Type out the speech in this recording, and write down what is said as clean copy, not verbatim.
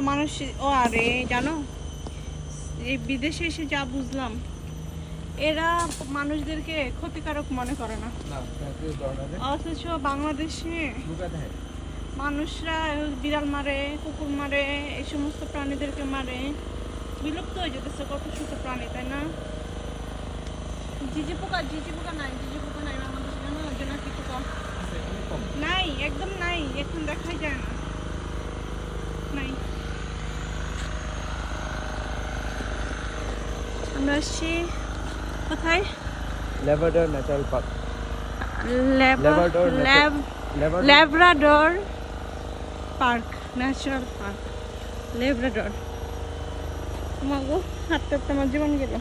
মানুষ। ও আরে জানো, এই বিদেশে এসে যা বুঝলাম, এরা মানুষদেরকে ক্ষতিকারক মনে করে না, অথচ বাংলাদেশে মানুষরা বিড়াল মারে, কুকুর মারে, এই সমস্ত প্রাণীদেরকে মারে। বিলুপ্ত হয়ে যেতেছে কত ছোট প্রাণী, তাই না? ঝিঝি পোকা নাই, বাংলাদেশে জানো, জোনাকি পোকা নাই, একদম নাই, এখন দেখাই যায় না, নাই। আমরা আসছি কোথায়? Labrador natural park. Labrador park, natural park, Labrador. তোমাকে হাঁটতে হাঁটতে আমার জীবন গেল।